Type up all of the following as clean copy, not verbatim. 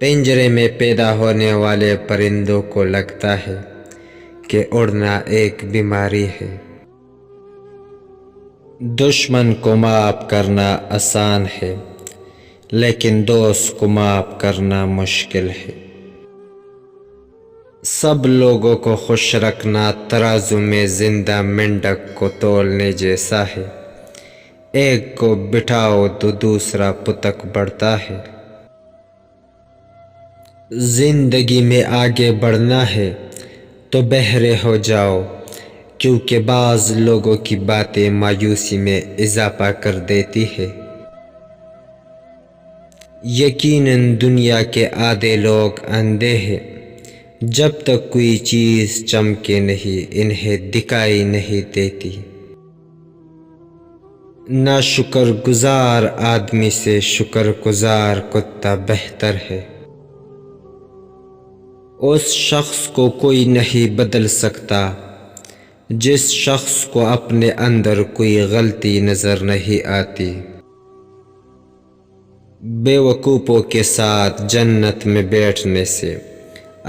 پنجرے میں پیدا ہونے والے پرندوں کو لگتا ہے کہ اڑنا ایک بیماری ہے۔ دشمن کو معاف کرنا آسان ہے، لیکن دوست کو معاف کرنا مشکل ہے۔ سب لوگوں کو خوش رکھنا ترازو میں زندہ مینڈک کو تولنے جیسا ہے، ایک کو بٹھاؤ تو دوسرا پتک بڑھتا ہے۔ زندگی میں آگے بڑھنا ہے تو بہرے ہو جاؤ، کیونکہ بعض لوگوں کی باتیں مایوسی میں اضافہ کر دیتی ہے۔ یقیناً دنیا کے آدھے لوگ اندھے ہیں، جب تک کوئی چیز چمکے نہیں انہیں دکھائی نہیں دیتی۔ ناشکر گزار آدمی سے شکر گزار کتا بہتر ہے۔ اس شخص کو کوئی نہیں بدل سکتا جس شخص کو اپنے اندر کوئی غلطی نظر نہیں آتی۔ بے وقوفوں کے ساتھ جنت میں بیٹھنے سے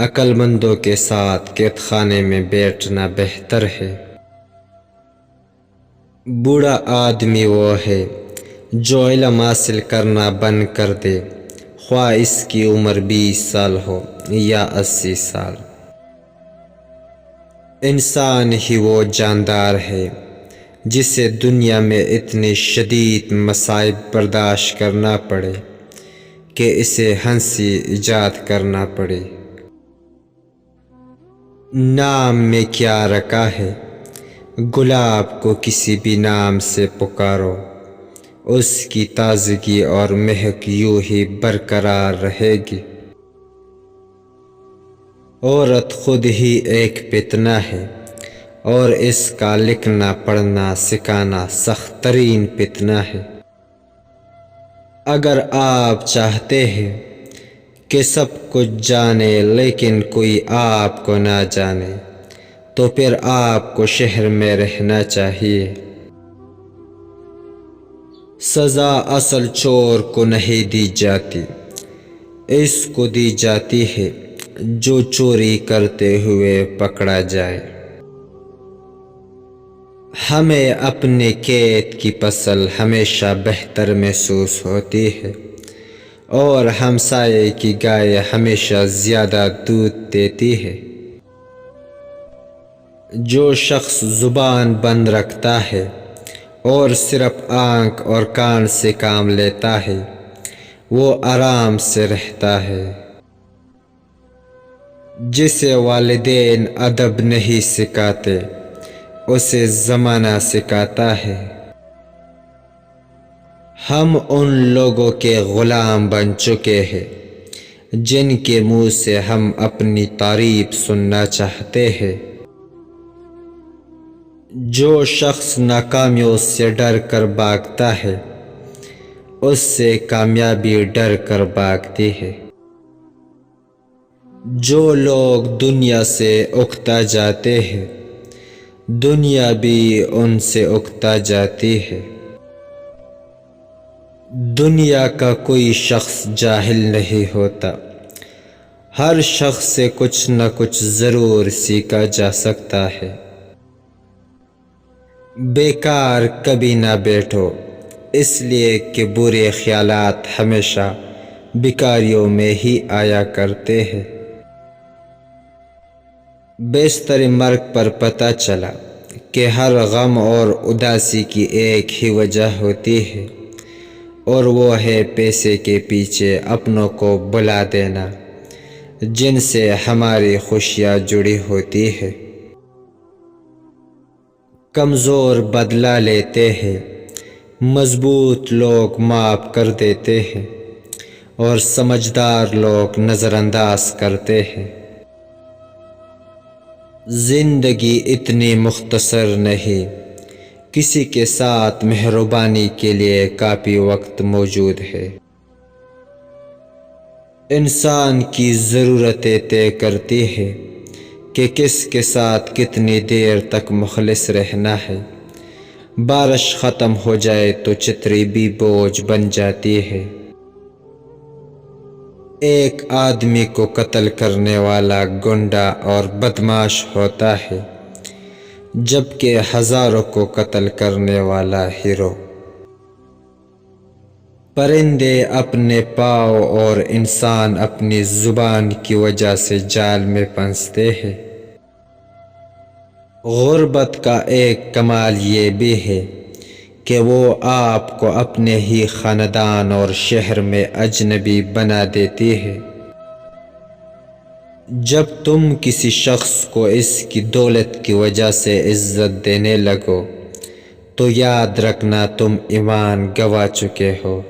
عقل مندوں کے ساتھ قید خانے میں بیٹھنا بہتر ہے۔ بوڑھا آدمی وہ ہے جو علم حاصل کرنا بند کر دے، خواہ اس کی عمر 20 سال ہو یا 80 سال۔ انسان ہی وہ جاندار ہے جسے دنیا میں اتنے شدید مصائب برداشت کرنا پڑے کہ اسے ہنسی ایجاد کرنا پڑے۔ نام میں کیا رکھا ہے؟ گلاب کو کسی بھی نام سے پکارو، اس کی تازگی اور مہک یوں ہی برقرار رہے گی۔ عورت خود ہی ایک فتنہ ہے، اور اس کا لکھنا پڑھنا سکھانا سخت ترین فتنہ ہے۔ اگر آپ چاہتے ہیں کہ سب کچھ جانے لیکن کوئی آپ کو نہ جانے، تو پھر آپ کو شہر میں رہنا چاہیے۔ سزا اصل چور کو نہیں دی جاتی، اس کو دی جاتی ہے جو چوری کرتے ہوئے پکڑا جائے۔ ہمیں اپنے قید کی فصل ہمیشہ بہتر محسوس ہوتی ہے، اور ہمسائے کی گائے ہمیشہ زیادہ دودھ دیتی ہے۔ جو شخص زبان بند رکھتا ہے اور صرف آنکھ اور کان سے کام لیتا ہے، وہ آرام سے رہتا ہے۔ جسے والدین ادب نہیں سکھاتے، اسے زمانہ سکھاتا ہے۔ ہم ان لوگوں کے غلام بن چکے ہیں جن کے منہ سے ہم اپنی تعریف سننا چاہتے ہیں۔ جو شخص ناکامیوں سے ڈر کر بھاگتا ہے، اس سے کامیابی ڈر کر بھاگتی ہے۔ جو لوگ دنیا سے اکتا جاتے ہیں، دنیا بھی ان سے اکتا جاتی ہے۔ دنیا کا کوئی شخص جاہل نہیں ہوتا، ہر شخص سے کچھ نہ کچھ ضرور سیکھا جا سکتا ہے۔ بیکار کبھی نہ بیٹھو، اس لیے کہ برے خیالات ہمیشہ بیکاریوں میں ہی آیا کرتے ہیں۔ بیشتر مرگ پر پتہ چلا کہ ہر غم اور اداسی کی ایک ہی وجہ ہوتی ہے، اور وہ ہے پیسے کے پیچھے اپنوں کو بلا دینا جن سے ہماری خوشیاں جڑی ہوتی ہیں۔ کمزور بدلہ لیتے ہیں، مضبوط لوگ معاف کر دیتے ہیں، اور سمجھدار لوگ نظر انداز کرتے ہیں۔ زندگی اتنی مختصر نہیں، کسی کے ساتھ مہربانی کے لیے کافی وقت موجود ہے۔ انسان کی ضرورتیں طے کرتی ہے کہ کس کے ساتھ کتنی دیر تک مخلص رہنا ہے۔ بارش ختم ہو جائے تو چھتری بھی بوجھ بن جاتی ہے۔ ایک آدمی کو قتل کرنے والا گنڈا اور بدماش ہوتا ہے، جبکہ ہزاروں کو قتل کرنے والا ہیرو۔ پرندے اپنے پاؤں اور انسان اپنی زبان کی وجہ سے جال میں پھنستے ہیں۔ غربت کا ایک کمال یہ بھی ہے کہ وہ آپ کو اپنے ہی خاندان اور شہر میں اجنبی بنا دیتی ہے۔ جب تم کسی شخص کو اس کی دولت کی وجہ سے عزت دینے لگو تو یاد رکھنا تم ایمان گنوا چکے ہو۔